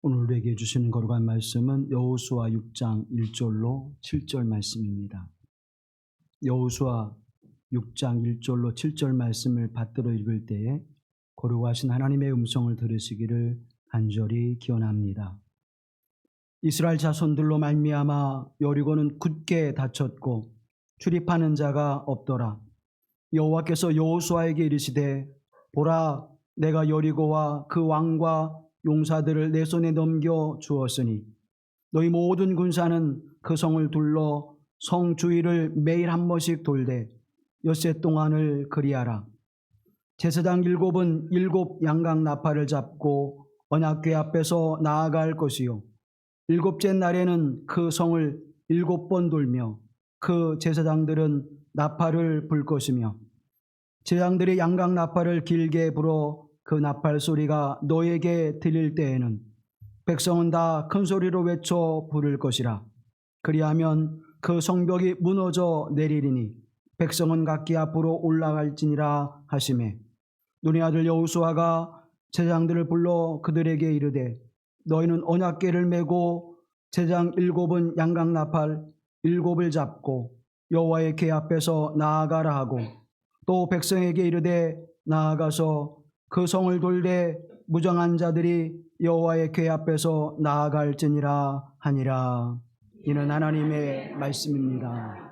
오늘 우리에게 주시는 거룩한 말씀은 여호수아 6장 1절로 7절 말씀입니다. 여호수아 6장 1절로 7절 말씀을 받들어 읽을 때에 거룩하신 하나님의 음성을 들으시기를 간절히 기원합니다. 이스라엘 자손들로 말미암아 여리고는 굳게 닫혔고 출입하는 자가 없더라. 여호와께서 여호수아에게 이르시되 보라, 내가 여리고와 그 왕과 용사들을 내 손에 넘겨 주었으니 너희 모든 군사는 그 성을 둘러 성 주위를 매일 한 번씩 돌되 엿새 동안을 그리하라. 제사장 7은 7 양각 나팔을 잡고 언약궤 앞에서 나아갈 것이요 7째 날에는 그 성을 7번 돌며 그 제사장들은 나팔을 불 것이며 제사장들이 양각 나팔을 길게 불어 그 나팔 소리가 너에게 들릴 때에는 백성은 다 큰 소리로 외쳐 부를 것이라. 그리하면 그 성벽이 무너져 내리리니 백성은 각기 앞으로 올라갈지니라 하시매, 눈의 아들 여호수아가 제사장들을 불러 그들에게 이르되 너희는 언약궤를 메고 제사장 7은 양각 나팔 7을 잡고 여호와의 궤 앞에서 나아가라 하고, 또 백성에게 이르되 나아가서 그 성을 돌되 무장한 자들이 여호와의 궤 앞에서 나아갈지니라 하니라. 이는 하나님의 말씀입니다.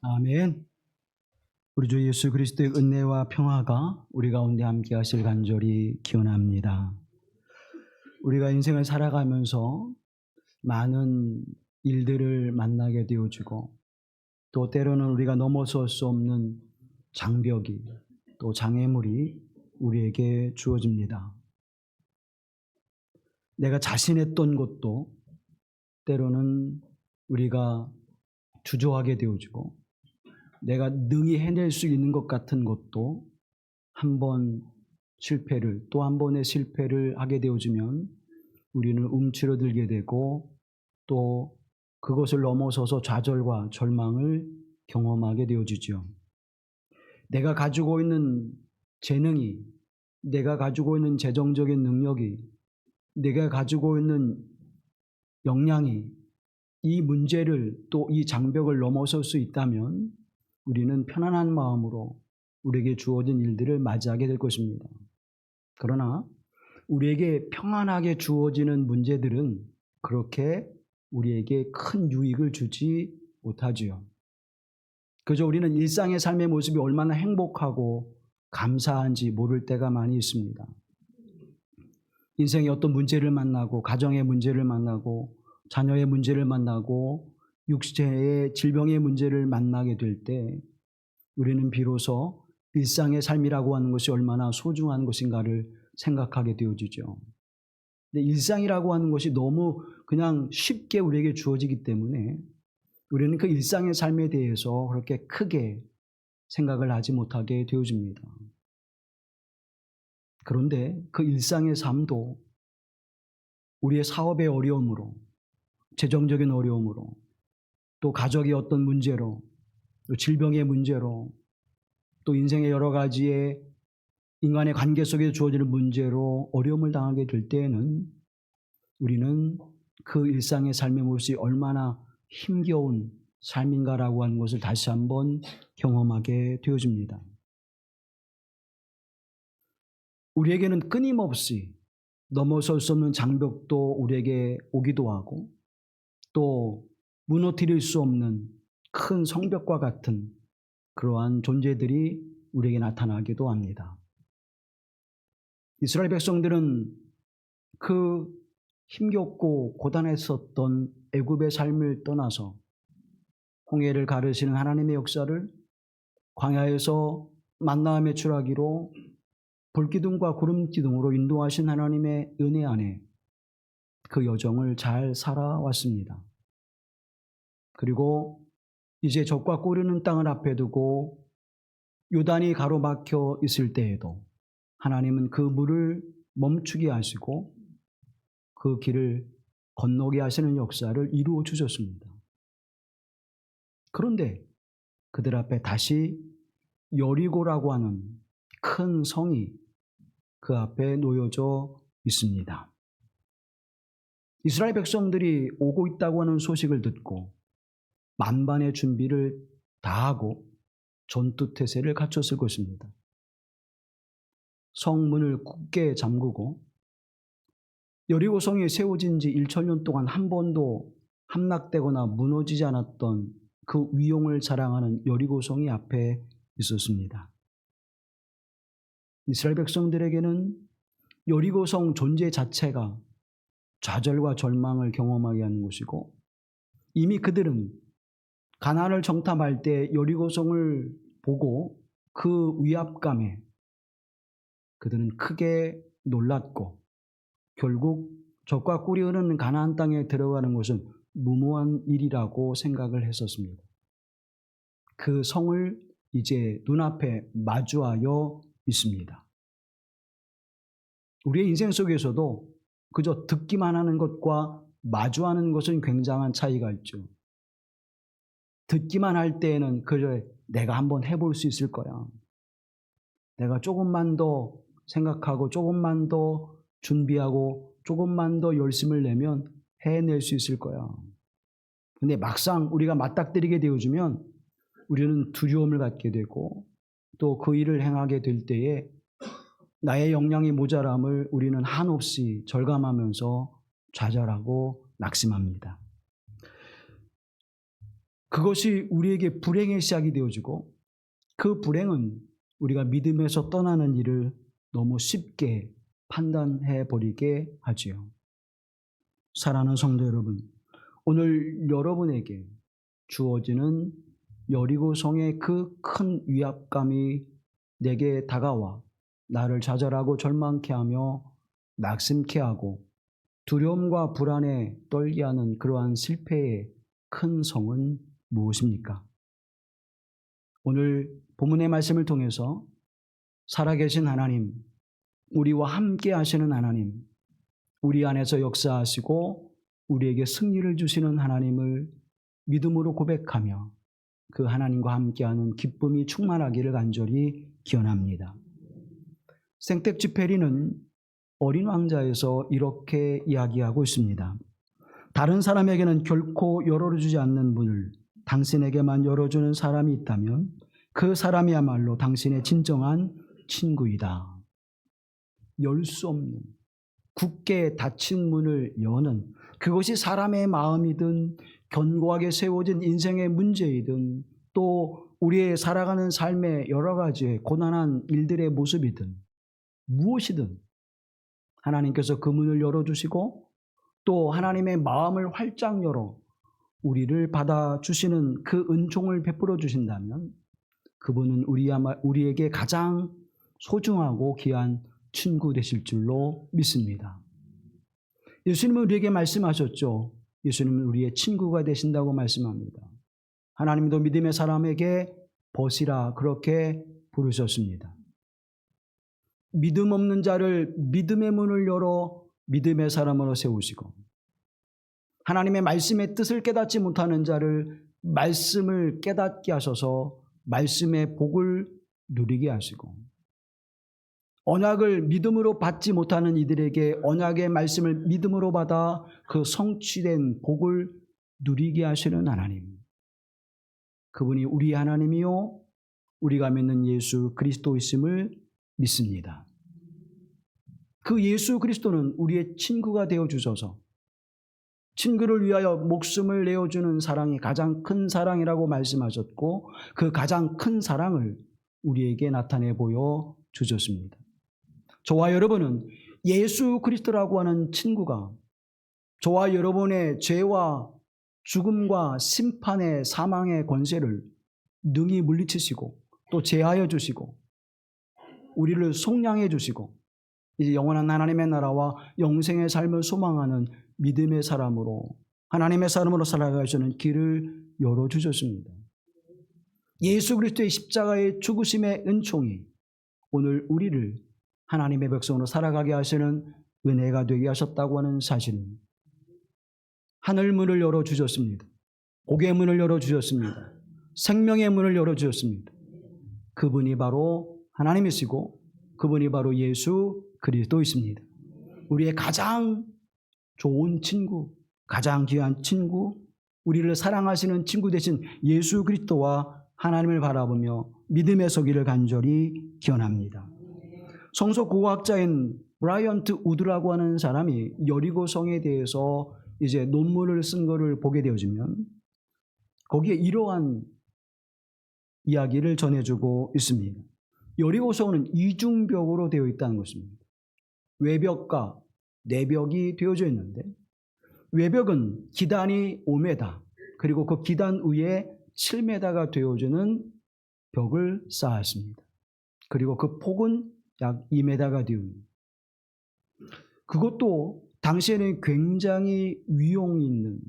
아멘. 우리 주 예수 그리스도의 은혜와 평화가 우리 가운데 함께 하실 간절히 기원합니다. 우리가 인생을 살아가면서 많은 일들을 만나게 되어지고 또 때로는 우리가 넘어설 수 없는 장벽이 또 장애물이 우리에게 주어집니다. 내가 자신했던 것도 때로는 우리가 주저하게 되어지고 내가 능히 해낼 수 있는 것 같은 것도 한 번 실패를 또 한 번의 실패를 하게 되어지면 우리는 움츠러들게 되고 또 그것을 넘어서서 좌절과 절망을 경험하게 되어지죠. 내가 가지고 있는 재능이, 내가 가지고 있는 재정적인 능력이, 내가 가지고 있는 역량이 이 문제를 또 이 장벽을 넘어설 수 있다면 우리는 편안한 마음으로 우리에게 주어진 일들을 맞이하게 될 것입니다. 그러나 우리에게 평안하게 주어지는 문제들은 그렇게 우리에게 큰 유익을 주지 못하지요. 그저 우리는 일상의 삶의 모습이 얼마나 행복하고 감사한지 모를 때가 많이 있습니다. 인생의 어떤 문제를 만나고 가정의 문제를 만나고 자녀의 문제를 만나고 육체의 질병의 문제를 만나게 될 때 우리는 비로소 일상의 삶이라고 하는 것이 얼마나 소중한 것인가를 생각하게 되어지죠. 근데 일상이라고 하는 것이 너무 그냥 쉽게 우리에게 주어지기 때문에 우리는 그 일상의 삶에 대해서 그렇게 크게 생각을 하지 못하게 되어집니다. 그런데 그 일상의 삶도 우리의 사업의 어려움으로, 재정적인 어려움으로, 또 가족의 어떤 문제로, 또 질병의 문제로, 또 인생의 여러 가지의 인간의 관계 속에 주어지는 문제로 어려움을 당하게 될 때에는 우리는 그 일상의 삶의 모습이 얼마나 힘겨운 삶인가라고 하는 것을 다시 한번 경험하게 되어집니다. 우리에게는 끊임없이 넘어설 수 없는 장벽도 우리에게 오기도 하고 또 무너뜨릴 수 없는 큰 성벽과 같은 그러한 존재들이 우리에게 나타나기도 합니다. 이스라엘 백성들은 그 힘겹고 고단했었던 애굽의 삶을 떠나서 홍해를 가르시는 하나님의 역사를 광야에서 만나와 매출하기로 불기둥과 구름기둥으로 인도하신 하나님의 은혜 안에 그 여정을 잘 살아왔습니다. 그리고 이제 적과 꼬리는 땅을 앞에 두고 요단이 가로막혀 있을 때에도 하나님은 그 물을 멈추게 하시고 그 길을 건너게 하시는 역사를 이루어 주셨습니다. 그런데 그들 앞에 다시 여리고라고 하는 큰 성이 그 앞에 놓여져 있습니다. 이스라엘 백성들이 오고 있다고 하는 소식을 듣고 만반의 준비를 다하고 전투태세를 갖췄을 것입니다. 성문을 굳게 잠그고 여리고성이 세워진 지 1,000년 동안 한 번도 함락되거나 무너지지 않았던 그 위용을 자랑하는 여리고성이 앞에 있었습니다. 이스라엘 백성들에게는 여리고성 존재 자체가 좌절과 절망을 경험하게 하는 것이고 이미 그들은 가나안을 정탐할 때 여리고성을 보고 그 위압감에 그들은 크게 놀랐고 결국 적과 꿀이 흐르는 가나안 땅에 들어가는 것은 무모한 일이라고 생각을 했었습니다. 그 성을 이제 눈앞에 마주하여 있습니다. 우리의 인생 속에서도 그저 듣기만 하는 것과 마주하는 것은 굉장한 차이가 있죠. 듣기만 할 때에는 그래 내가 한번 해볼 수 있을 거야. 내가 조금만 더 생각하고 조금만 더 준비하고 조금만 더 열심을 내면 해낼 수 있을 거야. 근데 막상 우리가 맞닥뜨리게 되어주면 우리는 두려움을 갖게 되고 또 그 일을 행하게 될 때에 나의 역량이 모자람을 우리는 한없이 절감하면서 좌절하고 낙심합니다. 그것이 우리에게 불행의 시작이 되어지고 그 불행은 우리가 믿음에서 떠나는 일을 너무 쉽게 판단해 버리게 하지요. 사랑하는 성도 여러분, 오늘 여러분에게 주어지는 여리고성의 그 큰 위압감이 내게 다가와 나를 좌절하고 절망케 하며 낙심케 하고 두려움과 불안에 떨게 하는 그러한 실패의 큰 성은 무엇입니까? 오늘 본문의 말씀을 통해서 살아계신 하나님, 우리와 함께 하시는 하나님, 우리 안에서 역사하시고 우리에게 승리를 주시는 하나님을 믿음으로 고백하며 그 하나님과 함께하는 기쁨이 충만하기를 간절히 기원합니다. 생텍쥐페리는 어린 왕자에서 이렇게 이야기하고 있습니다. 다른 사람에게는 결코 열어주지 않는 문을 당신에게만 열어주는 사람이 있다면 그 사람이야말로 당신의 진정한 친구이다. 열 수 없는 굳게 닫힌 문을 여는, 그것이 사람의 마음이든 견고하게 세워진 인생의 문제이든 또 우리의 살아가는 삶의 여러 가지의 고난한 일들의 모습이든 무엇이든 하나님께서 그 문을 열어주시고 또 하나님의 마음을 활짝 열어 우리를 받아주시는 그 은총을 베풀어 주신다면 그분은 우리에게 가장 소중하고 귀한 친구 되실 줄로 믿습니다. 예수님은 우리에게 말씀하셨죠. 예수님은 우리의 친구가 되신다고 말씀합니다. 하나님도 믿음의 사람에게 벗이라 그렇게 부르셨습니다. 믿음 없는 자를 믿음의 문을 열어 믿음의 사람으로 세우시고 하나님의 말씀의 뜻을 깨닫지 못하는 자를 말씀을 깨닫게 하셔서 말씀의 복을 누리게 하시고 언약을 믿음으로 받지 못하는 이들에게 언약의 말씀을 믿음으로 받아 그 성취된 복을 누리게 하시는 하나님, 그분이 우리 하나님이요 우리가 믿는 예수 그리스도이심을 믿습니다. 그 예수 그리스도는 우리의 친구가 되어 주셔서 친구를 위하여 목숨을 내어주는 사랑이 가장 큰 사랑이라고 말씀하셨고 그 가장 큰 사랑을 우리에게 나타내 보여 주셨습니다. 저와 여러분은 예수 그리스도라고 하는 친구가 저와 여러분의 죄와 죽음과 심판의 사망의 권세를 능히 물리치시고 또 제하여 주시고 우리를 속량해 주시고 이제 영원한 하나님의 나라와 영생의 삶을 소망하는 믿음의 사람으로 하나님의 사람으로 살아가시는 길을 열어주셨습니다. 예수 그리스도의 십자가의 죽으심의 은총이 오늘 우리를 하나님의 백성으로 살아가게 하시는 은혜가 되게 하셨다고 하는 사실은 하늘 문을 열어주셨습니다. 복의 문을 열어주셨습니다. 생명의 문을 열어주셨습니다. 그분이 바로 하나님이시고 그분이 바로 예수 그리스도이십니다. 우리의 가장 좋은 친구, 가장 귀한 친구, 우리를 사랑하시는 친구 되신 예수 그리스도와 하나님을 바라보며 믿음의 서기를 간절히 기원합니다. 성서 고고학자인 브라이언트 우드라고 하는 사람이 여리고성에 대해서 이제 논문을 쓴 것을 보게 되어지면 거기에 이러한 이야기를 전해주고 있습니다. 여리고성은 이중벽으로 되어 있다는 것입니다. 외벽과 내벽이 되어져 있는데 외벽은 기단이 5m 그리고 그 기단 위에 7m가 되어지는 벽을 쌓았습니다. 그리고 그 폭은 약 2m가 되옵니다. 그것도 당시에는 굉장히 위용이 있는,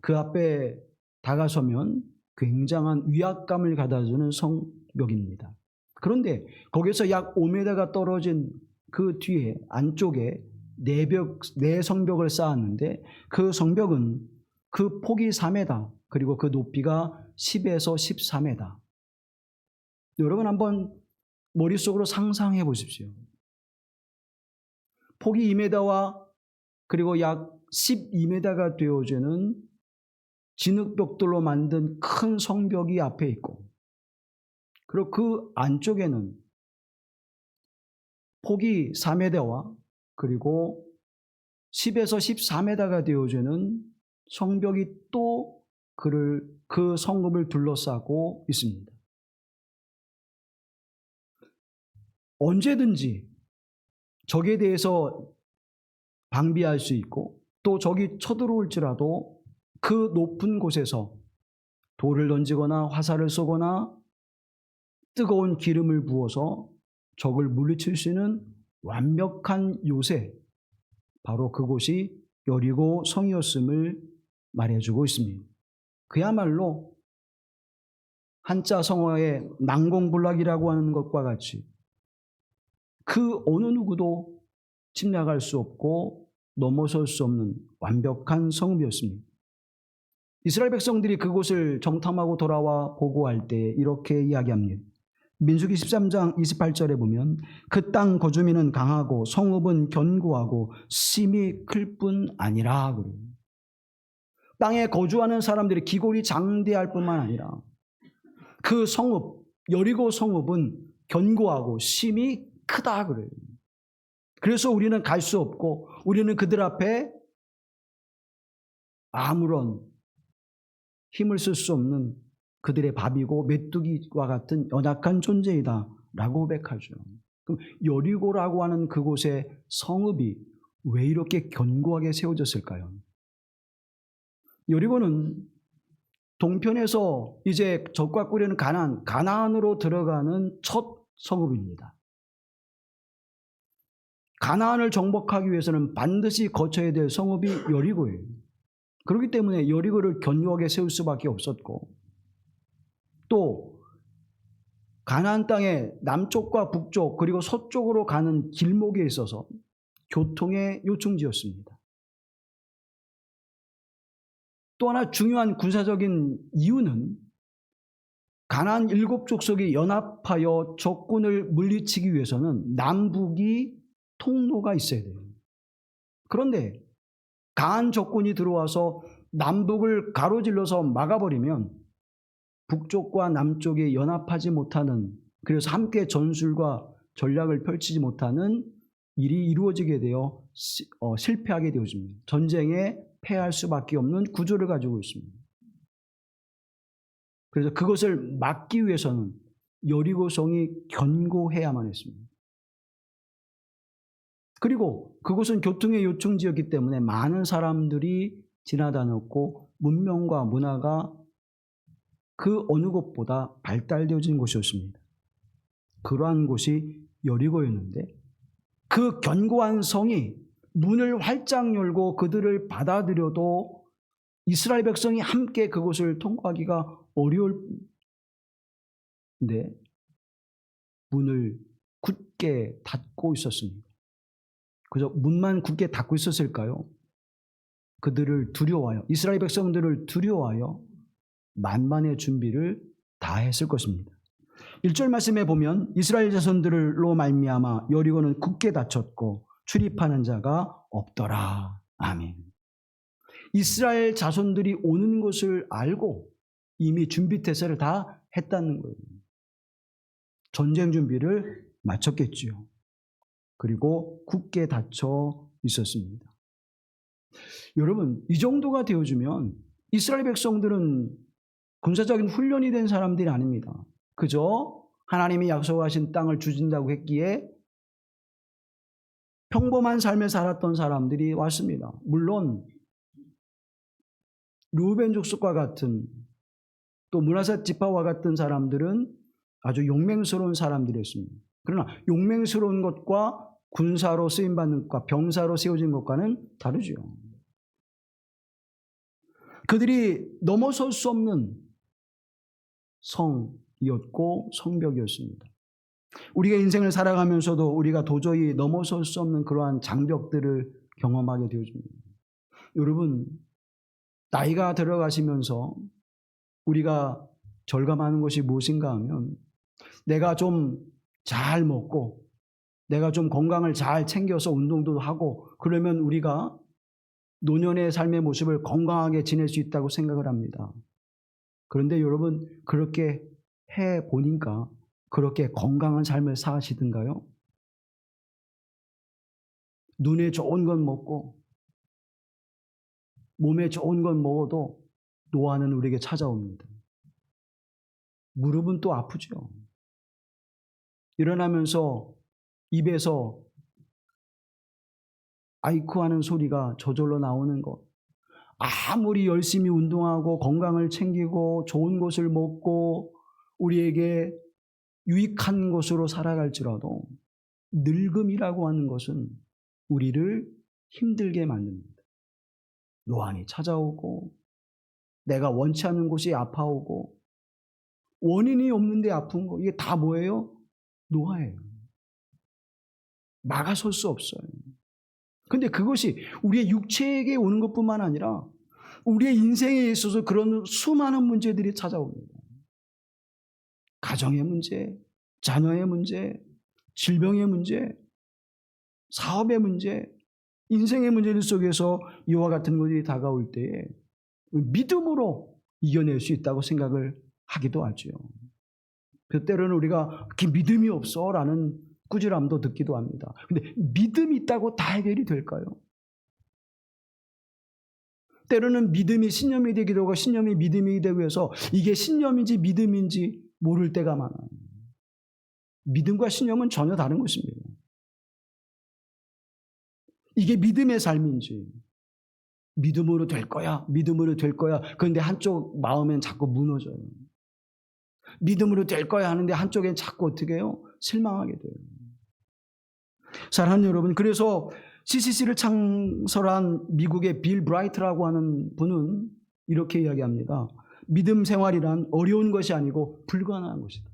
그 앞에 다가서면 굉장한 위압감을 가져주는 성벽입니다. 그런데 거기서 약 5m가 떨어진 그 뒤에 안쪽에 네 성벽을 쌓았는데 그 성벽은 그 폭이 4m 그리고 그 높이가 10에서 14m. 여러분 한번 머릿속으로 상상해 보십시오. 폭이 2m와 그리고 약 12m가 되어지는 진흙벽돌로 만든 큰 성벽이 앞에 있고 그리고 그 안쪽에는 폭이 4m와 그리고 10에서 14m가 되어지는 성벽이 또 그 성읍을 둘러싸고 있습니다. 언제든지 적에 대해서 방비할 수 있고 또 적이 쳐들어올지라도 그 높은 곳에서 돌을 던지거나 화살을 쏘거나 뜨거운 기름을 부어서 적을 물리칠 수 있는 완벽한 요새, 바로 그곳이 여리고 성이었음을 말해주고 있습니다. 그야말로 한자 성어의 난공불락이라고 하는 것과 같이 그 어느 누구도 침략할 수 없고 넘어설 수 없는 완벽한 성읍이었습니다. 이스라엘 백성들이 그곳을 정탐하고 돌아와 보고할 때 이렇게 이야기합니다. 민수기 13장 28절에 보면 그 땅 거주민은 강하고 성읍은 견고하고 심이 클 뿐 아니라 그래요. 땅에 거주하는 사람들이 기골이 장대할 뿐만 아니라 그 성읍, 여리고 성읍은 견고하고 심이 크다 그래요. 그래서 우리는 갈 수 없고 우리는 그들 앞에 아무런 힘을 쓸 수 없는 그들의 밥이고 메뚜기와 같은 연약한 존재이다 라고 고백하죠. 그럼 여리고라고 하는 그곳의 성읍이 왜 이렇게 견고하게 세워졌을까요? 여리고는 동편에서 이제 적과 꿀이는 가나안으로 들어가는 첫 성읍입니다. 가나안을 정복하기 위해서는 반드시 거쳐야 될 성읍이 여리고예요. 그렇기 때문에 여리고를 견고하게 세울 수밖에 없었고, 또 가나안 땅의 남쪽과 북쪽 그리고 서쪽으로 가는 길목에 있어서 교통의 요충지였습니다. 또 하나 중요한 군사적인 이유는 가나안 7족속이 연합하여 적군을 물리치기 위해서는 남북이 통로가 있어야 돼요. 그런데 강한 적군이 들어와서 남북을 가로질러서 막아버리면 북쪽과 남쪽이 연합하지 못하는, 그래서 함께 전술과 전략을 펼치지 못하는 일이 이루어지게 되어 실패하게 되어집니다. 전쟁에 패할 수밖에 없는 구조를 가지고 있습니다. 그래서 그것을 막기 위해서는 여리고성이 견고해야만 했습니다. 그리고 그곳은 교통의 요충지였기 때문에 많은 사람들이 지나다녔고 문명과 문화가 그 어느 곳보다 발달되어진 곳이었습니다. 그러한 곳이 여리고였는데 그 견고한 성이 문을 활짝 열고 그들을 받아들여도 이스라엘 백성이 함께 그곳을 통과하기가 어려운데 문을 굳게 닫고 있었습니다. 그저 문만 굳게 닫고 있었을까요? 그들을 두려워하여, 이스라엘 백성들을 두려워하여 만반의 준비를 다 했을 것입니다. 1절 말씀에 보면 이스라엘 자손들로 말미암아 여리고는 굳게 닫혔고 출입하는 자가 없더라. 아멘. 이스라엘 자손들이 오는 것을 알고 이미 준비 태세를 다 했다는 거예요. 전쟁 준비를 마쳤겠지요. 그리고 굳게 닫혀 있었습니다. 여러분, 이 정도가 되어주면 이스라엘 백성들은 군사적인 훈련이 된 사람들이 아닙니다. 그저 하나님이 약속하신 땅을 주신다고 했기에 평범한 삶을 살았던 사람들이 왔습니다. 물론 르우벤 족속과 같은, 또 므낫세 지파와 같은 사람들은 아주 용맹스러운 사람들이었습니다. 그러나 용맹스러운 것과 군사로 쓰임받는 것과 병사로 세워진 것과는 다르죠. 그들이 넘어설 수 없는 성이었고 성벽이었습니다. 우리가 인생을 살아가면서도 우리가 도저히 넘어설 수 없는 그러한 장벽들을 경험하게 되어집니다. 여러분, 나이가 들어가시면서 우리가 절감하는 것이 무엇인가 하면 내가 좀 잘 먹고 내가 좀 건강을 잘 챙겨서 운동도 하고 그러면 우리가 노년의 삶의 모습을 건강하게 지낼 수 있다고 생각을 합니다. 그런데 여러분, 그렇게 해보니까 그렇게 건강한 삶을 사시든가요? 눈에 좋은 건 먹고 몸에 좋은 건 먹어도 노화는 우리에게 찾아옵니다. 무릎은 또 아프죠. 일어나면서 입에서 아이쿠 하는 소리가 저절로 나오는 것. 아무리 열심히 운동하고 건강을 챙기고 좋은 것을 먹고 우리에게 유익한 것으로 살아갈지라도 늙음이라고 하는 것은 우리를 힘들게 만듭니다. 노안이 찾아오고 내가 원치 않는 곳이 아파오고 원인이 없는데 아픈 거, 이게 다 뭐예요? 노화예요. 막아설 수 없어요. 근데 그것이 우리의 육체에게 오는 것뿐만 아니라 우리의 인생에 있어서 그런 수많은 문제들이 찾아옵니다. 가정의 문제, 자녀의 문제, 질병의 문제, 사업의 문제, 인생의 문제들 속에서 이와 같은 것들이 다가올 때에 믿음으로 이겨낼 수 있다고 생각을 하기도 하죠. 때로는 우리가 그렇게 믿음이 없어라는 꾸지람도 듣기도 합니다. 근데 믿음이 있다고 다 해결이 될까요? 때로는 믿음이 신념이 되기도 하고 신념이 믿음이 되고 해서 이게 신념인지 믿음인지 모를 때가 많아요. 믿음과 신념은 전혀 다른 것입니다. 이게 믿음의 삶인지 믿음으로 될 거야, 믿음으로 될 거야. 그런데 한쪽 마음엔 자꾸 무너져요. 믿음으로 될 거야 하는데 한쪽엔 자꾸 어떻게 해요? 실망하게 돼요. 사랑하는 여러분, 그래서 CCC를 창설한 미국의 빌 브라이트라고 하는 분은 이렇게 이야기합니다. 믿음 생활이란 어려운 것이 아니고 불가능한 것이다.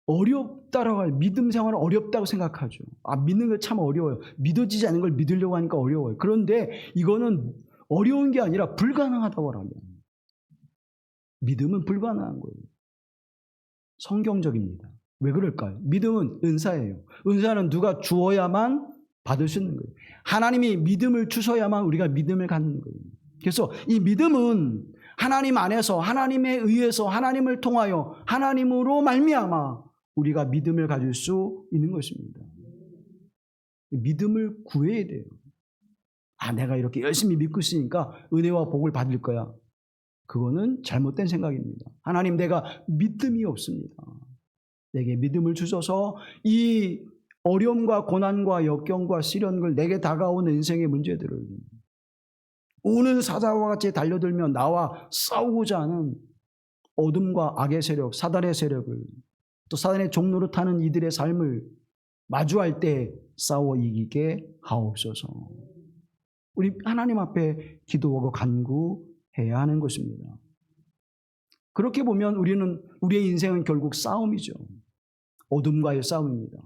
어렵다라고 해요. 믿음 생활은 어렵다고 생각하죠. 믿는 거 참 어려워요. 믿어지지 않는 걸 믿으려고 하니까 어려워요. 그런데 이거는 어려운 게 아니라 불가능하다고 하면 믿음은 불가능한 거예요. 성경적입니다. 왜 그럴까요? 믿음은 은사예요. 은사는 누가 주어야만 받을 수 있는 거예요. 하나님이 믿음을 주셔야만 우리가 믿음을 갖는 거예요. 그래서 이 믿음은 하나님 안에서 하나님에 의해서 하나님을 통하여 하나님으로 말미암아 우리가 믿음을 가질 수 있는 것입니다. 믿음을 구해야 돼요. 내가 이렇게 열심히 믿고 있으니까 은혜와 복을 받을 거야. 그거는 잘못된 생각입니다. 하나님, 내가 믿음이 없습니다. 내게 믿음을 주셔서 이 어려움과 고난과 역경과 시련을 내게 다가오는 인생의 문제들을 우는 사자와 같이 달려들며 나와 싸우고자 하는 어둠과 악의 세력, 사단의 세력을 또 사단의 종로로 타는 이들의 삶을 마주할 때 싸워 이기게 하옵소서. 우리 하나님 앞에 기도하고 간구해야 하는 것입니다. 그렇게 보면 우리의 인생은 결국 싸움이죠. 어둠과의 싸움입니다.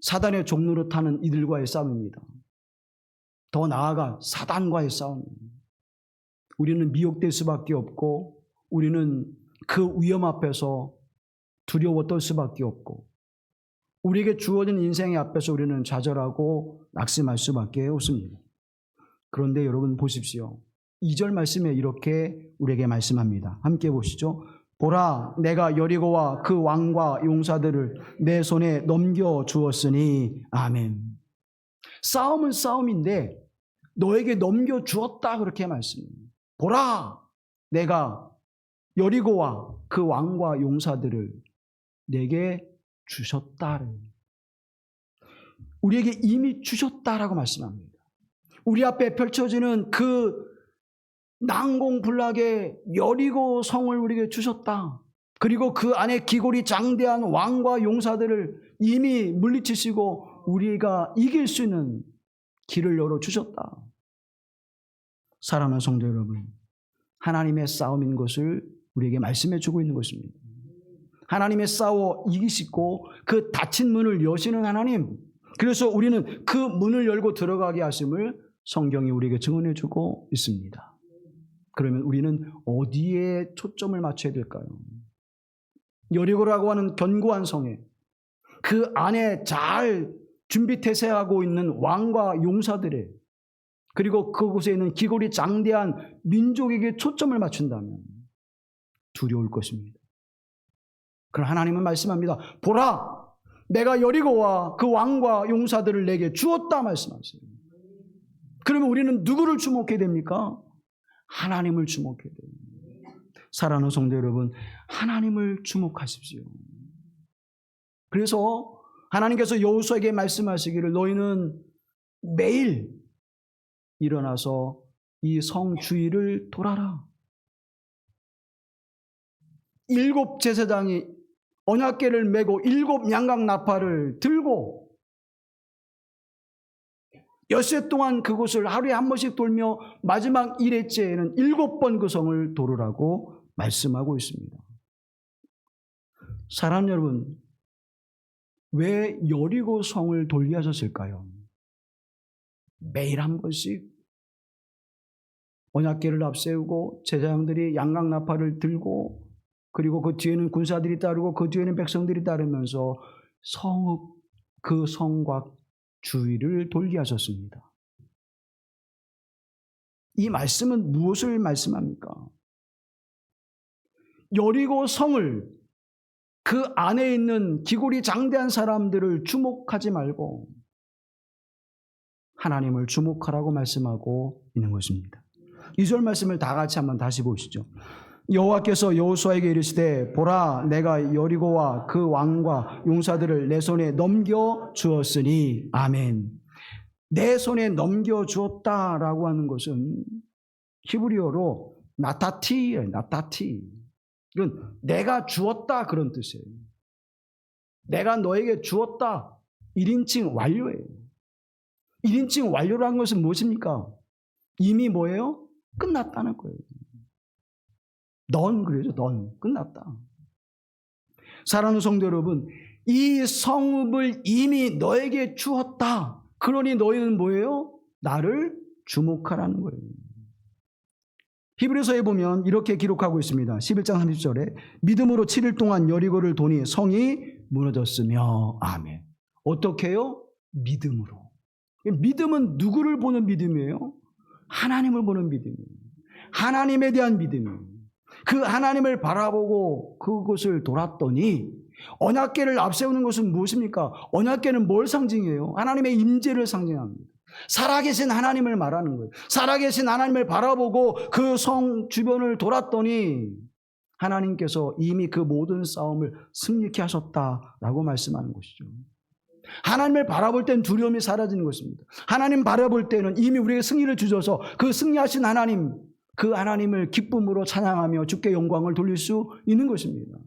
사단의 종로로 타는 이들과의 싸움입니다. 더 나아가 사단과의 싸움입니다. 우리는 미혹될 수밖에 없고 우리는 그 위험 앞에서 두려워 떨 수밖에 없고 우리에게 주어진 인생의 앞에서 우리는 좌절하고 낙심할 수밖에 없습니다. 그런데 여러분 보십시오. 2절 말씀에 이렇게 우리에게 말씀합니다. 함께 보시죠. 보라, 내가 여리고와 그 왕과 용사들을 내 손에 넘겨주었으니 아멘. 싸움은 싸움인데 너에게 넘겨주었다 그렇게 말씀합니다. 보라, 내가 여리고와 그 왕과 용사들을 내게 주셨다. 우리에게 이미 주셨다라고 말씀합니다. 우리 앞에 펼쳐지는 그 난공불락의 여리고 성을 우리에게 주셨다. 그리고 그 안에 기골이 장대한 왕과 용사들을 이미 물리치시고 우리가 이길 수 있는 길을 열어주셨다. 사랑하는 성도 여러분, 하나님의 싸움인 것을 우리에게 말씀해 주고 있는 것입니다. 하나님의 싸워 이기시고 그 닫힌 문을 여시는 하나님, 그래서 우리는 그 문을 열고 들어가게 하심을 성경이 우리에게 증언해 주고 있습니다. 그러면 우리는 어디에 초점을 맞춰야 될까요? 여리고라고 하는 견고한 성에 그 안에 잘 준비태세하고 있는 왕과 용사들의 그리고 그곳에 있는 기골이 장대한 민족에게 초점을 맞춘다면 두려울 것입니다. 그러나 하나님은 말씀합니다. 보라, 내가 여리고와 그 왕과 용사들을 내게 주었다 말씀하세요. 그러면 우리는 누구를 주목해야 됩니까? 하나님을 주목해야 됩니다. 사랑하는 성도 여러분, 하나님을 주목하십시오. 그래서 하나님께서 여호수아에게 말씀하시기를 너희는 매일 일어나서 이 성 주위를 돌아라. 7 제사장이 언약궤를 메고 7 양각 나팔을 들고 엿새 동안 그곳을 하루에 한 번씩 돌며 마지막 1회째에는 7번 그 성을 돌으라고 말씀하고 있습니다. 사랑하는 여러분, 왜 여리고 성을 돌게 하셨을까요? 매일 한 번씩 언약궤를 앞세우고 제사장들이 양각 나팔을 들고 그리고 그 뒤에는 군사들이 따르고 그 뒤에는 백성들이 따르면서 그 성곽 주위를 돌게 하셨습니다. 이 말씀은 무엇을 말씀합니까? 여리고 성을, 그 안에 있는 기골이 장대한 사람들을 주목하지 말고 하나님을 주목하라고 말씀하고 있는 것입니다. 2절 말씀을 다 같이 한번 다시 보시죠. 여호와께서 여호수아에게 이르시되 보라 내가 여리고와 그 왕과 용사들을 내 손에 넘겨 주었으니 아멘. 내 손에 넘겨 주었다라고 하는 것은 히브리어로 나타티예요. 나타티. 이건 내가 주었다 그런 뜻이에요. 내가 너에게 주었다. 1인칭 완료예요. 1인칭 완료라는 것은 무엇입니까? 이미 뭐예요? 끝났다는 거예요. 넌 그래죠. 넌 끝났다. 사랑하는 성도 여러분, 이 성읍을 이미 너에게 주었다. 그러니 너희는 뭐예요? 나를 주목하라는 거예요. 히브리서에 보면 이렇게 기록하고 있습니다. 11장 30절에 믿음으로 7일 동안 여리고를 도니 성이 무너졌으며 아멘. 어떻게 해요? 믿음으로. 믿음은 누구를 보는 믿음이에요? 하나님을 보는 믿음이에요. 하나님에 대한 믿음이에요. 그 하나님을 바라보고 그곳을 돌았더니 언약궤를 앞세우는 것은 무엇입니까? 언약궤는 뭘 상징해요? 하나님의 임재를 상징합니다. 살아계신 하나님을 말하는 거예요. 살아계신 하나님을 바라보고 그 성 주변을 돌았더니 하나님께서 이미 그 모든 싸움을 승리케 하셨다라고 말씀하는 것이죠. 하나님을 바라볼 때는 두려움이 사라지는 것입니다. 하나님 바라볼 때는 이미 우리에게 승리를 주셔서 그 승리하신 하나님, 그 하나님을 기쁨으로 찬양하며 주께 영광을 돌릴 수 있는 것입니다.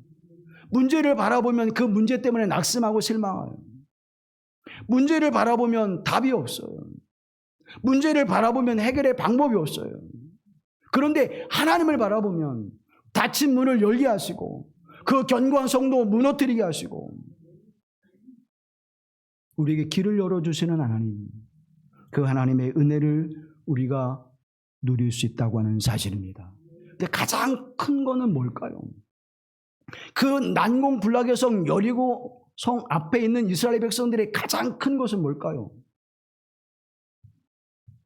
문제를 바라보면 그 문제 때문에 낙심하고 실망해요. 문제를 바라보면 답이 없어요. 문제를 바라보면 해결의 방법이 없어요. 그런데 하나님을 바라보면 닫힌 문을 열게 하시고 그 견고한 성도 무너뜨리게 하시고 우리에게 길을 열어주시는 하나님, 그 하나님의 은혜를 우리가 누릴 수 있다고 하는 사실입니다. 근데 가장 큰 거는 뭘까요? 그 난공불락의 성 여리고 성 앞에 있는 이스라엘 백성들의 가장 큰 것은 뭘까요?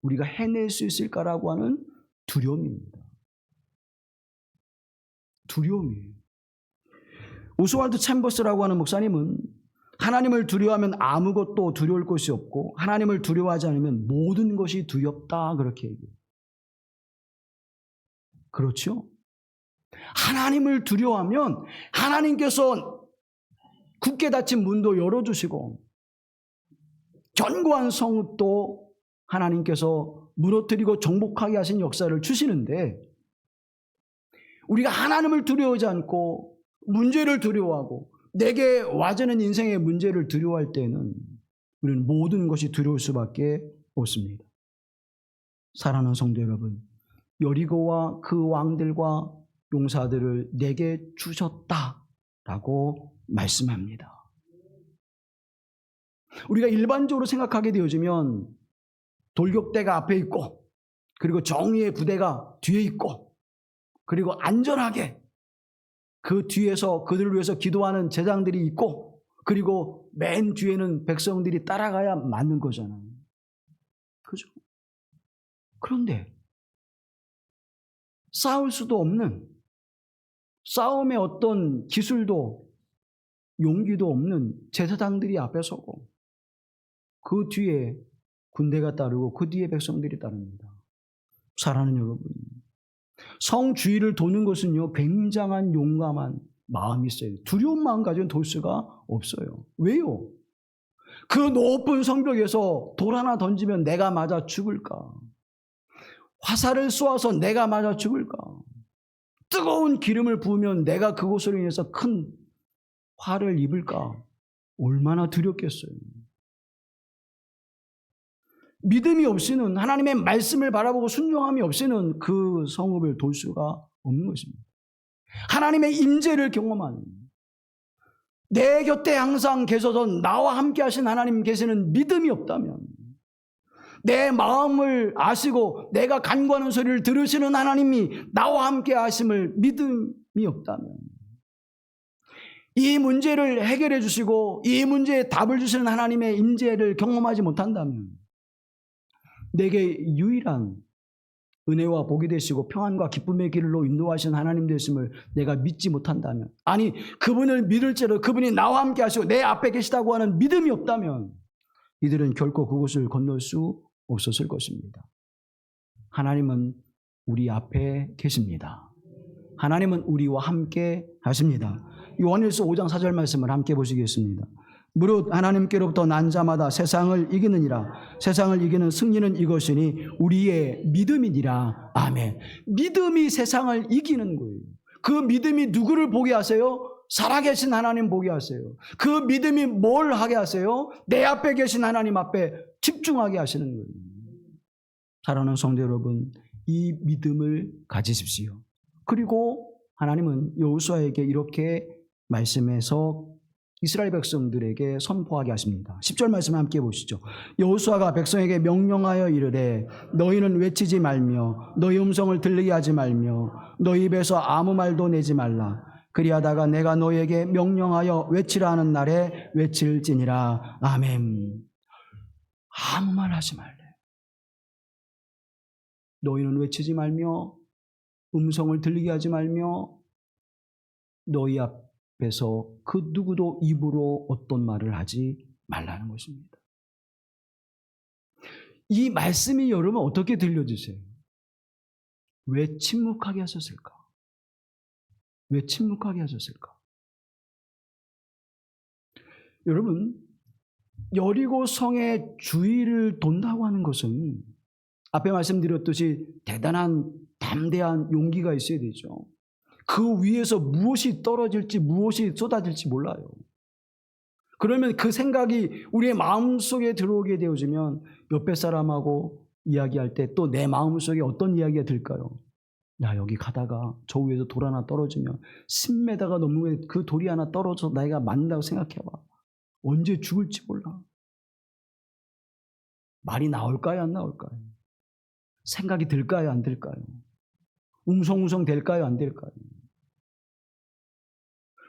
우리가 해낼 수 있을까라고 하는 두려움입니다. 두려움이에요. 오스왈드 챔버스라고 하는 목사님은 하나님을 두려워하면 아무것도 두려울 것이 없고 하나님을 두려워하지 않으면 모든 것이 두렵다 그렇게 얘기해요. 그렇죠? 하나님을 두려워하면 하나님께서 굳게 닫힌 문도 열어주시고 견고한 성읍도 하나님께서 무너뜨리고 정복하게 하신 역사를 주시는데 우리가 하나님을 두려워하지 않고 문제를 두려워하고 내게 와지는 인생의 문제를 두려워할 때는 우리는 모든 것이 두려울 수밖에 없습니다. 사랑하는 성도 여러분, 여리고와 그 왕들과 용사들을 내게 주셨다라고 말씀합니다. 우리가 일반적으로 생각하게 되어지면 돌격대가 앞에 있고 그리고 정의의 부대가 뒤에 있고 그리고 안전하게 그 뒤에서 그들을 위해서 기도하는 제장들이 있고 그리고 맨 뒤에는 백성들이 따라가야 맞는 거잖아요. 그죠? 그런데 싸울 수도 없는, 싸움의 어떤 기술도 용기도 없는 제사장들이 앞에 서고 그 뒤에 군대가 따르고 그 뒤에 백성들이 따릅니다. 사랑하는 여러분, 성 주위를 도는 것은요 굉장한 용감한 마음이 있어요. 두려운 마음 가지고는 돌 수가 없어요. 왜요? 그 높은 성벽에서 돌 하나 던지면 내가 맞아 죽을까? 화살을 쏘아서 내가 맞아 죽을까? 뜨거운 기름을 부으면 내가 그곳으로 인해서 큰 화를 입을까? 얼마나 두렵겠어요. 믿음이 없이는, 하나님의 말씀을 바라보고 순종함이 없이는 그 성읍을 돌 수가 없는 것입니다. 하나님의 임재를 경험하는, 내 곁에 항상 계셔서 나와 함께 하신 하나님 계시는 믿음이 없다면, 내 마음을 아시고 내가 간구하는 소리를 들으시는 하나님이 나와 함께 하심을 믿음이 없다면, 이 문제를 해결해 주시고 이 문제에 답을 주시는 하나님의 임재를 경험하지 못한다면, 내게 유일한 은혜와 복이 되시고 평안과 기쁨의 길로 인도하신 하나님 되심을 내가 믿지 못한다면, 아니 그분을 믿을지라도 그분이 나와 함께 하시고 내 앞에 계시다고 하는 믿음이 없다면 이들은 결코 그곳을 건널 수 없었을 것입니다. 하나님은 우리 앞에 계십니다. 하나님은 우리와 함께 하십니다. 요한일서 5장 4절 말씀을 함께 보시겠습니다. 무릇 하나님께로부터 난 자마다 세상을 이기느니라. 세상을 이기는 승리는 이것이니 우리의 믿음이니라. 아멘. 믿음이 세상을 이기는 거예요. 그 믿음이 누구를 보게 하세요? 살아계신 하나님 보게 하세요. 그 믿음이 뭘 하게 하세요? 내 앞에 계신 하나님 앞에 집중하게 하시는 거예요. 사랑하는 성도 여러분, 이 믿음을 가지십시오. 그리고 하나님은 여호수아에게 이렇게 말씀해서 이스라엘 백성들에게 선포하게 하십니다. 10절 말씀 함께 보시죠. 여호수아가 백성에게 명령하여 이르되 너희는 외치지 말며 너희 음성을 들리게 하지 말며 너희 입에서 아무 말도 내지 말라. 그리하다가 내가 너희에게 명령하여 외치라 하는 날에 외칠지니라. 아멘. 아무 말 하지 말래. 너희는 외치지 말며 음성을 들리게 하지 말며 너희 앞에서 그 누구도 입으로 어떤 말을 하지 말라는 것입니다. 이 말씀이 여러분 어떻게 들려주세요? 왜 침묵하게 하셨을까? 왜 침묵하게 하셨을까? 여러분, 여리고 성의 주위를 돈다고 하는 것은 앞에 말씀드렸듯이 대단한 담대한 용기가 있어야 되죠. 그 위에서 무엇이 떨어질지 무엇이 쏟아질지 몰라요. 그러면 그 생각이 우리의 마음속에 들어오게 되어지면 옆에 사람하고 이야기할 때 또 내 마음속에 어떤 이야기가 들까요? 야, 여기 가다가 저 위에서 돌 하나 떨어지면 10m가 넘는 그 돌이 하나 떨어져서 내가 맞는다고 생각해봐. 언제 죽을지 몰라. 말이 나올까요? 안 나올까요? 생각이 들까요? 안 들까요? 웅성웅성 될까요? 안 될까요?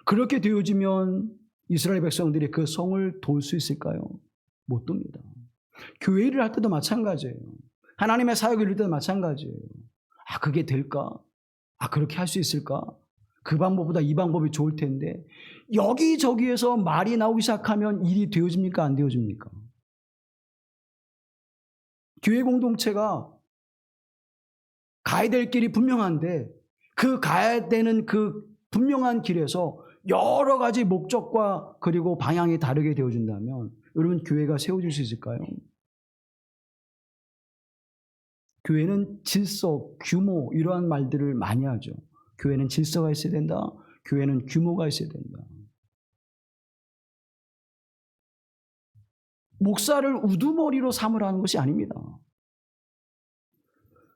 그렇게 되어지면 이스라엘 백성들이 그 성을 돌 수 있을까요? 못 돕니다. 교회 일을 할 때도 마찬가지예요. 하나님의 사역을 이룰 때도 마찬가지예요. 아, 그게 될까? 아, 그렇게 할 수 있을까? 그 방법보다 이 방법이 좋을 텐데 여기저기에서 말이 나오기 시작하면 일이 되어집니까? 안 되어집니까? 교회 공동체가 가야 될 길이 분명한데 그 가야 되는 그 분명한 길에서 여러 가지 목적과 그리고 방향이 다르게 되어진다면 여러분 교회가 세워질 수 있을까요? 교회는 질서, 규모 이러한 말들을 많이 하죠. 교회는 질서가 있어야 된다. 교회는 규모가 있어야 된다. 목사를 우두머리로 삼으라는 것이 아닙니다.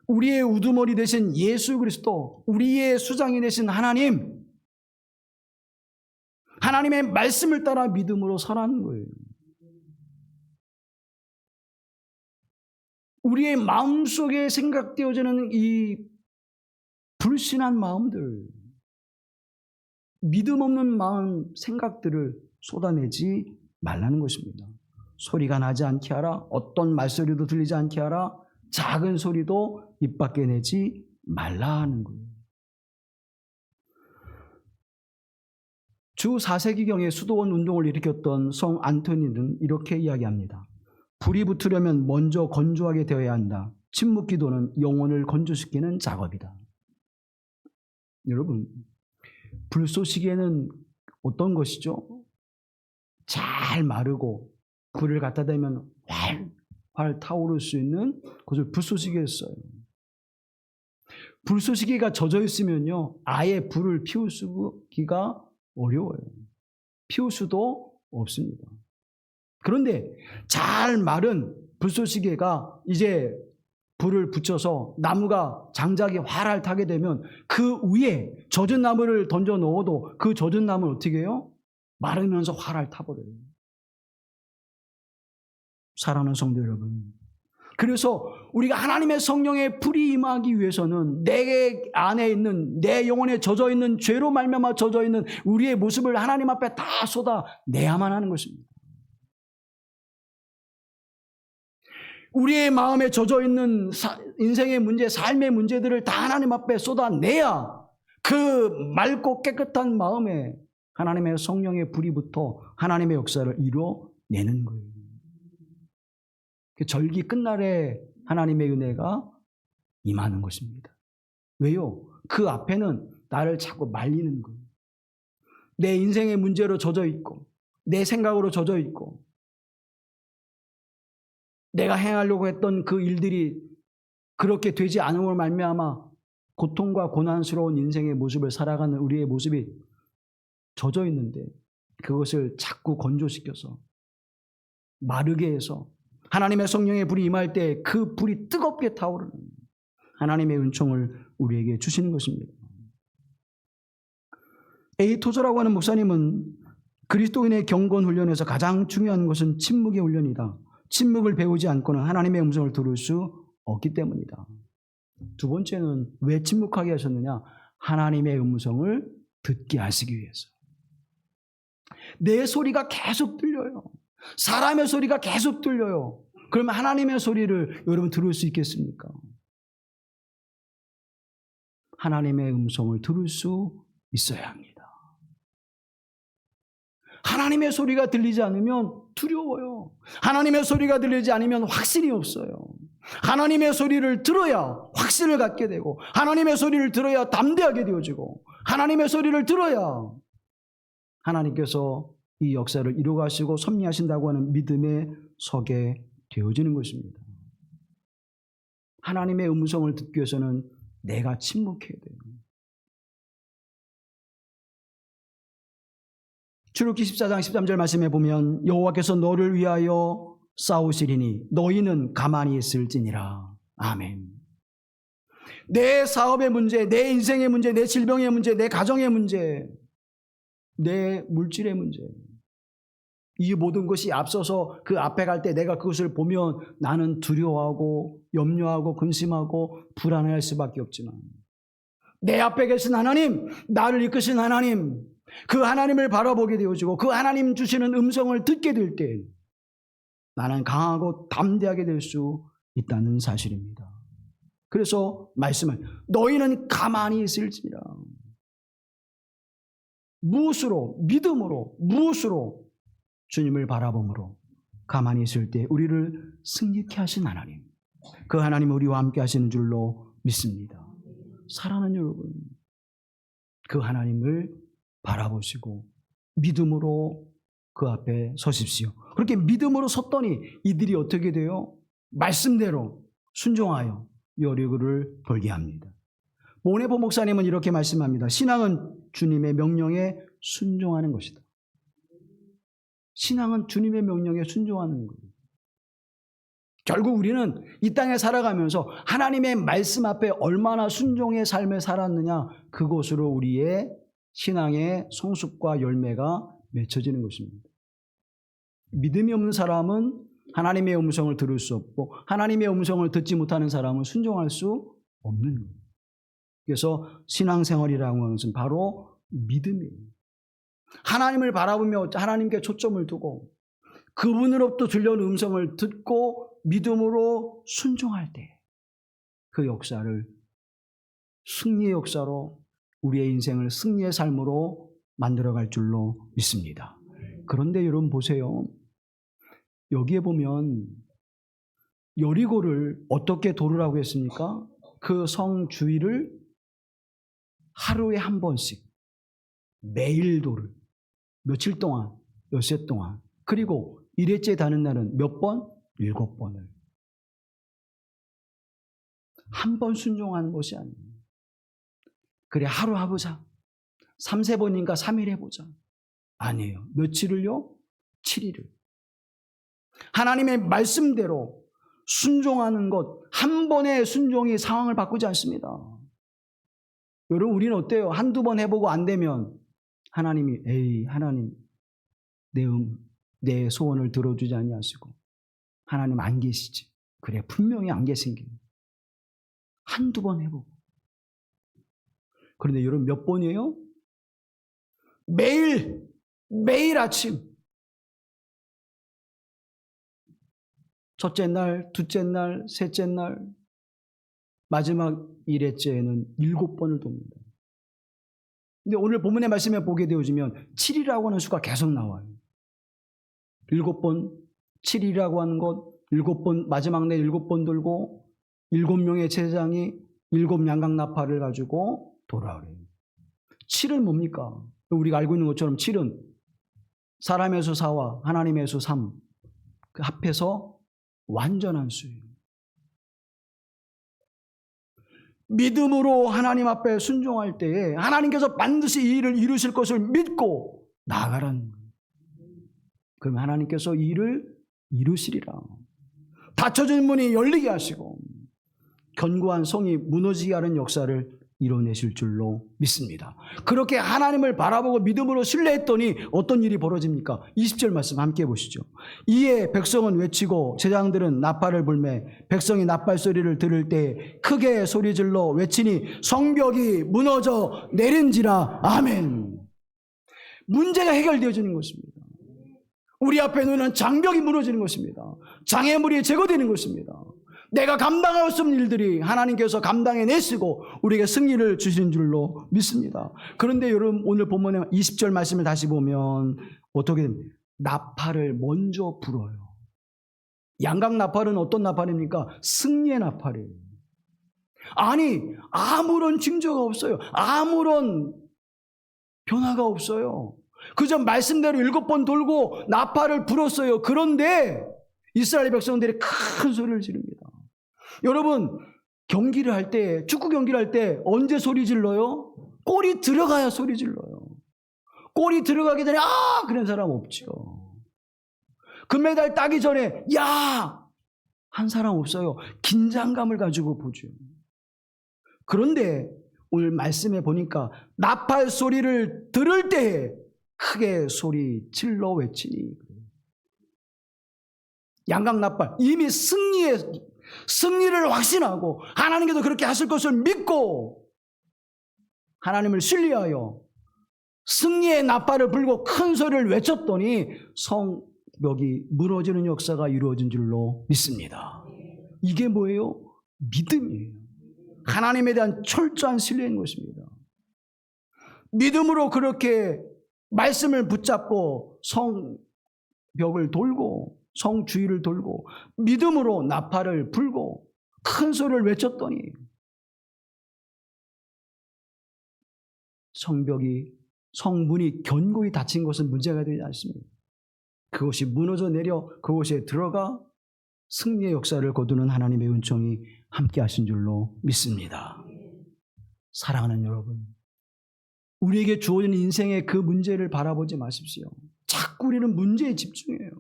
우리의 우두머리 되신 예수 그리스도, 우리의 수장이 되신 하나님, 하나님의 말씀을 따라 믿음으로 서라는 거예요. 우리의 마음속에 생각되어지는 이 불신한 마음들, 믿음 없는 마음, 생각들을 쏟아내지 말라는 것입니다. 소리가 나지 않게 하라. 어떤 말소리도 들리지 않게 하라. 작은 소리도 입 밖에 내지 말라 하는 거예요. 주 4세기경에 수도원 운동을 일으켰던 성 안토니는 이렇게 이야기합니다. 불이 붙으려면 먼저 건조하게 되어야 한다. 침묵 기도는 영혼을 건조시키는 작업이다. 여러분, 불 쏘시기에는 어떤 것이죠? 잘 마르고 불을 갖다 대면 활 타오를 수 있는 그것을 불쏘시개였어요. 불쏘시개가 젖어 있으면요, 아예 불을 피우기가 어려워요. 피울 수도 없습니다. 그런데 잘 마른 불쏘시개가 이제 불을 붙여서 나무가 장작이 활활 타게 되면 그 위에 젖은 나무를 던져 넣어도 그 젖은 나무는 어떻게 해요? 마르면서 활활 타버려요. 사랑하는 성도 여러분, 그래서 우리가 하나님의 성령의 불이 임하기 위해서는 내 안에 있는, 내 영혼에 젖어 있는, 죄로 말미암아 젖어 있는 우리의 모습을 하나님 앞에 다 쏟아내야만 하는 것입니다. 우리의 마음에 젖어 있는 인생의 문제, 삶의 문제들을 다 하나님 앞에 쏟아내야 그 맑고 깨끗한 마음에 하나님의 성령의 불이 붙어 하나님의 역사를 이루어내는 거예요. 절기 끝날에 하나님의 은혜가 임하는 것입니다. 왜요? 그 앞에는 나를 자꾸 말리는 거예요. 내 인생의 문제로 젖어 있고, 내 생각으로 젖어 있고, 내가 행하려고 했던 그 일들이 그렇게 되지 않음으로 말미암아 고통과 고난스러운 인생의 모습을 살아가는 우리의 모습이 젖어 있는데, 그것을 자꾸 건조시켜서 마르게 해서 하나님의 성령의 불이 임할 때 그 불이 뜨겁게 타오르는 하나님의 은총을 우리에게 주시는 것입니다. A. 토저라고 하는 목사님은 그리스도인의 경건 훈련에서 가장 중요한 것은 침묵의 훈련이다. 침묵을 배우지 않고는 하나님의 음성을 들을 수 없기 때문이다. 두 번째는 왜 침묵하게 하셨느냐? 하나님의 음성을 듣게 하시기 위해서. 내 소리가 계속 들려요. 사람의 소리가 계속 들려요. 그러면 하나님의 소리를 여러분 들을 수 있겠습니까? 하나님의 음성을 들을 수 있어야 합니다. 하나님의 소리가 들리지 않으면 두려워요. 하나님의 소리가 들리지 않으면 확신이 없어요. 하나님의 소리를 들어야 확신을 갖게 되고, 하나님의 소리를 들어야 담대하게 되어지고, 하나님의 소리를 들어야 하나님께서 이 역사를 이루어가시고 섭리하신다고 하는 믿음에 서게 되어지는 것입니다. 하나님의 음성을 듣기 위해서는 내가 침묵해야 돼요. 출애굽기 14장 13절 말씀에 보면 여호와께서 너를 위하여 싸우시리니 너희는 가만히 있을지니라. 아멘. 내 사업의 문제, 내 인생의 문제, 내 질병의 문제, 내 가정의 문제, 내 물질의 문제, 이 모든 것이 앞서서 그 앞에 갈 때 내가 그것을 보면 나는 두려워하고 염려하고 근심하고 불안해할 수밖에 없지만, 내 앞에 계신 하나님, 나를 이끄신 하나님, 그 하나님을 바라보게 되어지고 그 하나님 주시는 음성을 듣게 될 때 나는 강하고 담대하게 될 수 있다는 사실입니다. 그래서 말씀을 너희는 가만히 있을지니라. 무엇으로? 믿음으로, 무엇으로? 주님을 바라봄으로 가만히 있을 때 우리를 승리케 하신 하나님, 그 하나님 우리와 함께 하시는 줄로 믿습니다. 사랑하는 여러분, 그 하나님을 바라보시고 믿음으로 그 앞에 서십시오. 그렇게 믿음으로 섰더니 이들이 어떻게 돼요? 말씀대로 순종하여 여리고를 벌게 합니다. 모네보 목사님은 이렇게 말씀합니다. 신앙은 주님의 명령에 순종하는 것이다. 신앙은 주님의 명령에 순종하는 거예요. 결국 우리는 이 땅에 살아가면서 하나님의 말씀 앞에 얼마나 순종의 삶을 살았느냐, 그것으로 우리의 신앙의 성숙과 열매가 맺혀지는 것입니다. 믿음이 없는 사람은 하나님의 음성을 들을 수 없고, 하나님의 음성을 듣지 못하는 사람은 순종할 수 없는 거예요. 그래서 신앙생활이라고 하는 것은 바로 믿음이에요. 하나님을 바라보며 하나님께 초점을 두고 그분으로부터 들려온 음성을 듣고 믿음으로 순종할 때 그 역사를 승리의 역사로, 우리의 인생을 승리의 삶으로 만들어갈 줄로 믿습니다. 그런데 여러분 보세요. 여기에 보면 여리고를 어떻게 도르라고 했습니까? 그 성 주위를 하루에 한 번씩 매일 도를, 며칠 동안, 엿새 동안, 그리고 일회째 다는 날은 몇 번? 7번을. 한 번 순종하는 것이 아니에요. 그래, 하루 해보자. 3, 4번인가 3일 해보자. 아니에요. 며칠을요? 7일을. 하나님의 말씀대로 순종하는 것, 한 번의 순종이 상황을 바꾸지 않습니다. 여러분, 우리는 어때요? 한두 번 해보고 안 되면 하나님이, 에이, 하나님, 내 소원을 들어주지 아니하시고, 하나님 안 계시지. 그래, 분명히 안 계신 게. 한두 번 해보고. 그런데 여러분 몇 번이에요? 매일 아침. 첫째 날, 둘째 날, 셋째 날, 마지막 일회째에는 7번을 돕니다. 근데 오늘 본문의 말씀에 보게 되어지면 7이라고 하는 수가 계속 나와요. 7번, 7이라고 하는 것, 7번, 마지막 날 7번 돌고 7명의 제사장이 7양강나팔을 가지고 돌아오래요. 7은 뭡니까? 우리가 알고 있는 것처럼 7은 사람의 수 4와 하나님의 수 3, 그 합해서 완전한 수예요. 믿음으로 하나님 앞에 순종할 때에 하나님께서 반드시 이 일을 이루실 것을 믿고 나아가라는 거예요. 그러면 하나님께서 이 일을 이루시리라. 닫혀진 문이 열리게 하시고 견고한 성이 무너지게 하는 역사를 이뤄내실 줄로 믿습니다. 그렇게 하나님을 바라보고 믿음으로 신뢰했더니 어떤 일이 벌어집니까? 20절 말씀 함께 보시죠. 이에 백성은 외치고 제장들은 나팔을 불매 백성이 나팔 소리를 들을 때 크게 소리질러 외치니 성벽이 무너져 내린지라. 아멘. 문제가 해결되어지는 것입니다. 우리 앞에 놓이는 장벽이 무너지는 것입니다. 장애물이 제거되는 것입니다. 내가 감당할 수 없는 일들이 하나님께서 감당해내시고 우리에게 승리를 주신 줄로 믿습니다. 그런데 여러분 오늘 본문의 20절 말씀을 다시 보면 어떻게 됩니까? 나팔을 먼저 불어요. 양각 나팔은 어떤 나팔입니까? 승리의 나팔이에요. 아니 아무런 징조가 없어요. 아무런 변화가 없어요. 그저 말씀대로 7번 돌고 나팔을 불었어요. 그런데 이스라엘 백성들이 큰 소리를 지릅니다. 여러분 경기를 할 때, 축구 경기를 할 때 언제 소리 질러요? 골이 들어가야 소리 질러요. 골이 들어가기 전에 아! 그런 사람 없죠. 금메달 따기 전에 야! 한 사람 없어요. 긴장감을 가지고 보죠. 그런데 오늘 말씀에 보니까 나팔 소리를 들을 때 크게 소리 질러 외치니 양각 나팔 이미 승리를 확신하고 하나님께서 그렇게 하실 것을 믿고 하나님을 신뢰하여 승리의 나팔을 불고 큰 소리를 외쳤더니 성벽이 무너지는 역사가 이루어진 줄로 믿습니다. 이게 뭐예요? 믿음이에요. 하나님에 대한 철저한 신뢰인 것입니다. 믿음으로 그렇게 말씀을 붙잡고 성벽을 돌고 성 주위를 돌고 믿음으로 나팔을 불고 큰 소리를 외쳤더니 성문이 견고히 닫힌 것은 문제가 되지 않습니다. 그것이 무너져 내려 그곳에 들어가 승리의 역사를 거두는 하나님의 은총이 함께 하신 줄로 믿습니다. 사랑하는 여러분, 우리에게 주어진 인생의 그 문제를 바라보지 마십시오. 자꾸 우리는 문제에 집중해요.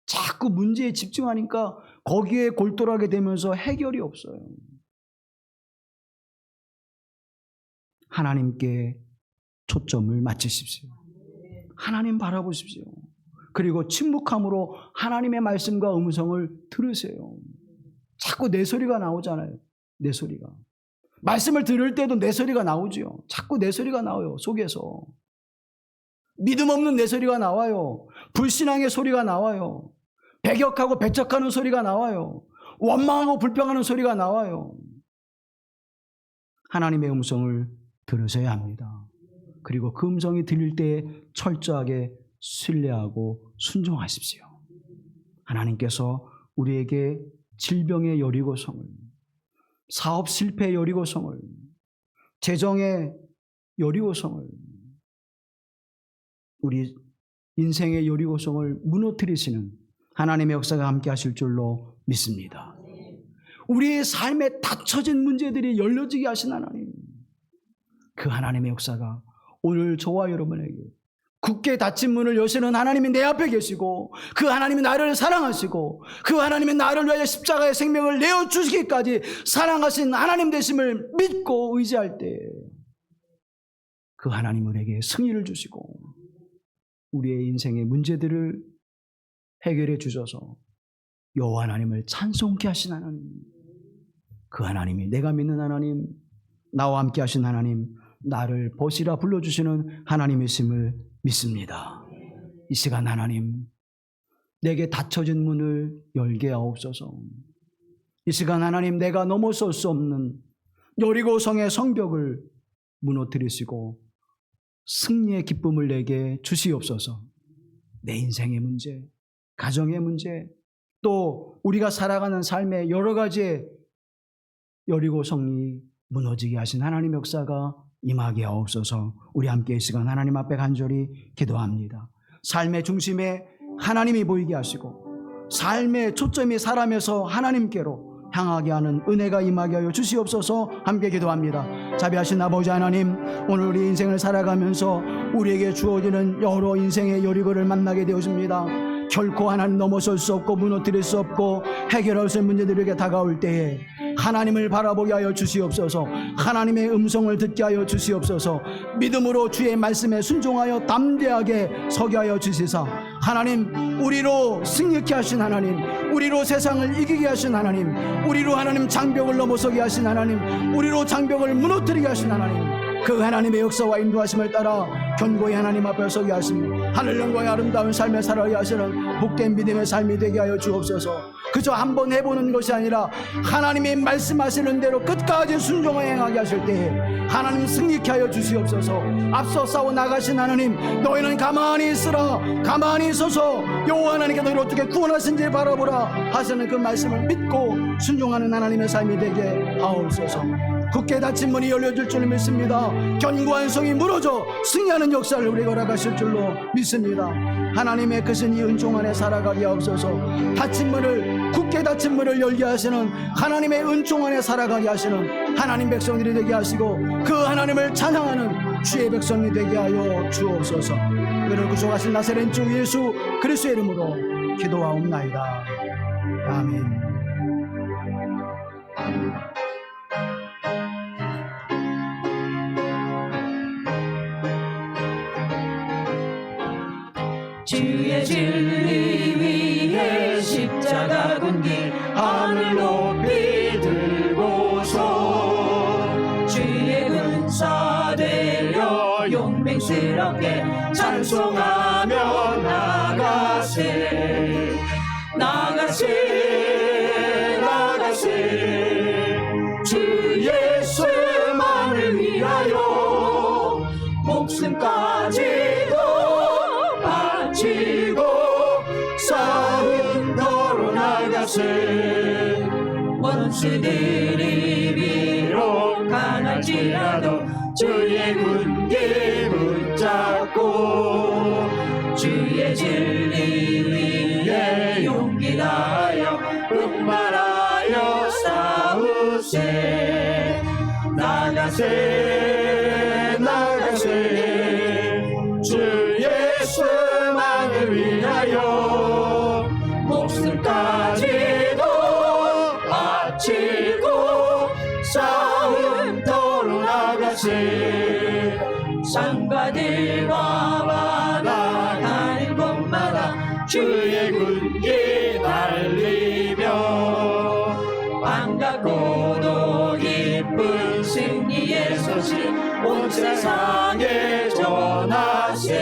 자꾸 문제에 집중하니까 거기에 골똘하게 되면서 해결이 없어요. 하나님께 초점을 맞추십시오. 하나님 바라보십시오. 그리고 침묵함으로 하나님의 말씀과 음성을 들으세요. 자꾸 내 소리가 나오잖아요. 내 소리가. 말씀을 들을 때도 내 소리가 나오죠. 자꾸 내 소리가 나와요. 속에서. 믿음 없는 내 소리가 나와요. 불신앙의 소리가 나와요. 배격하고 배척하는 소리가 나와요. 원망하고 불평하는 소리가 나와요. 하나님의 음성을 들으셔야 합니다. 그리고 그 음성이 들릴 때 철저하게 신뢰하고 순종하십시오. 하나님께서 우리에게 질병의 여리고성을, 사업 실패의 여리고성을, 재정의 여리고성을, 우리 인생의 여리고성을 무너뜨리시는 하나님의 역사가 함께 하실 줄로 믿습니다. 우리의 삶에 닫혀진 문제들이 열려지게 하신 하나님, 그 하나님의 역사가 오늘 저와 여러분에게 굳게 닫힌 문을 여시는 하나님이 내 앞에 계시고, 그 하나님이 나를 사랑하시고, 그 하나님이 나를 위하여 십자가의 생명을 내어주시기까지 사랑하신 하나님 되심을 믿고 의지할 때 그 하나님 우리에게 승리를 주시고 우리의 인생의 문제들을 해결해 주셔서 여호와 하나님을 찬송케 하신 하나님, 그 하나님이 내가 믿는 하나님, 나와 함께 하신 하나님, 나를 보시라 불러주시는 하나님이심을 믿습니다. 이 시간 하나님, 내게 닫혀진 문을 열게 하옵소서. 이 시간 하나님, 내가 넘어설 수 없는 여리고성의 성벽을 무너뜨리시고 승리의 기쁨을 내게 주시옵소서. 내 인생의 문제, 가정의 문제, 또 우리가 살아가는 삶의 여러 가지의 여리고성이 무너지게 하신 하나님 역사가 임하게 하옵소서. 우리 함께 이 시간 하나님 앞에 간절히 기도합니다. 삶의 중심에 하나님이 보이게 하시고 삶의 초점이 사람에서 하나님께로 향하게 하는 은혜가 임하게 하여 주시옵소서. 함께 기도합니다. 자비하신 아버지 하나님, 오늘 우리 인생을 살아가면서 우리에게 주어지는 여러 인생의 여리고를 만나게 되어집니다. 결코 하나님 넘어설 수 없고 무너뜨릴 수 없고 해결할 수 없는 문제들에게 다가올 때에 하나님을 바라보게 하여 주시옵소서. 하나님의 음성을 듣게 하여 주시옵소서. 믿음으로 주의 말씀에 순종하여 담대하게 서게 하여 주시사, 하나님, 우리로 승리케 하신 하나님, 우리로 세상을 이기게 하신 하나님, 우리로 하나님 장벽을 넘어서게 하신 하나님, 우리로 장벽을 무너뜨리게 하신 하나님, 그 하나님의 역사와 인도하심을 따라 견고히 하나님 앞에 서게 하시며 하늘 영광의 아름다운 삶을 살아가게 하시는 복된 믿음의 삶이 되게 하여 주옵소서. 그저 한번 해보는 것이 아니라 하나님이 말씀하시는 대로 끝까지 순종하여 행하게 하실 때에 하나님 승리케 하여 주시옵소서. 앞서 싸워 나가신 하나님, 너희는 가만히 있으라, 가만히 있어서 여호와 하나님께 너희를 어떻게 구원하신지 바라보라 하시는 그 말씀을 믿고 순종하는 하나님의 삶이 되게 하옵소서. 굳게 닫힌 문이 열려줄 줄 믿습니다. 견고한 성이 무너져 승리하는 역사를 우리가 허락하실 줄로 믿습니다. 하나님의 크신 이 은총 안에 살아가게 하옵소서. 닫힌 문을, 굳게 닫힌 문을 열게 하시는 하나님의 은총 안에 살아가게 하시는 하나님 백성들이 되게 하시고 그 하나님을 찬양하는 주의 백성이 되게 하여 주옵소서. 그를 구속하신 나사렛 주 예수 그리스도의 이름으로 기도하옵나이다. 아멘. 주의 진리 위에 십자가 군길 하늘 높이 들고서 주의 군사 되려 용맹스럽게 찬송하며 나가세 나가세 나가세 주 예수만을 위하여 목숨까지도 바치고 싸움터로 나가세 원수들이 비록 강할지라도 주의 군기 붙잡고 주의 진리 위에 용기 다하여 분발하여 싸우세 나가세 나가세 주 예수만을 위하여 목숨까지도 바치고 싸움터로 나가세 산과들과 바다 가는 곳마다 주의 군기 달리며 반갑고도 기쁜 승리의 소식 온 세상에 전하세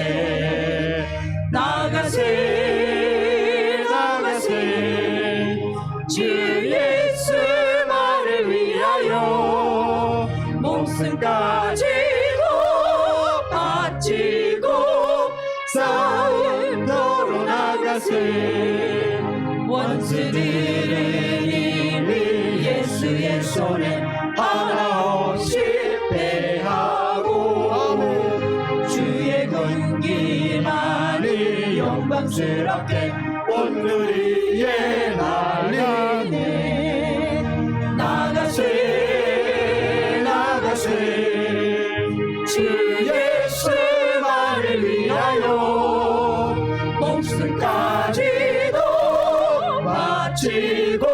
나가세 나가세 주 예수만을 위하여 목숨까지도 바치고 싸움터로 나가세 원수들은 이미 예수의 손에 하나없이 패하고 주의 군기만을 영광스럽게 온누리에 날리네. 나가세 나가세 주 예수만을 위하여 목숨까지도 바치고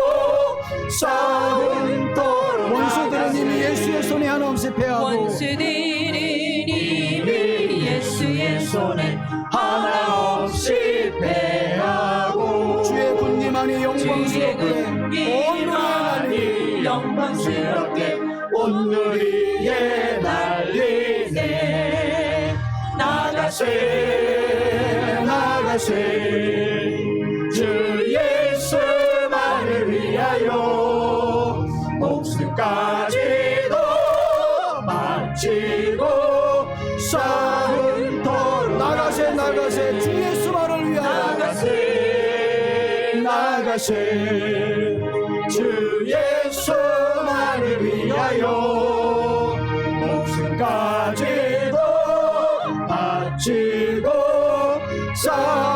싸움토록 원수들은 이미 예수의 손에 한없이 패하고 원수들은 이미 예수의 손에 한없이 패하고 주의 군림하니 영광스럽게 온누리에 영광스럽게 온누리에 날리네. 나가세 나가세 주 예수만을 위하여 목숨까지도 바치고 싸움토록 나가세 나가세 주 예수만을 위하여 나가세 주 예수만을 위하여 목숨까지도 바치고 싸움토록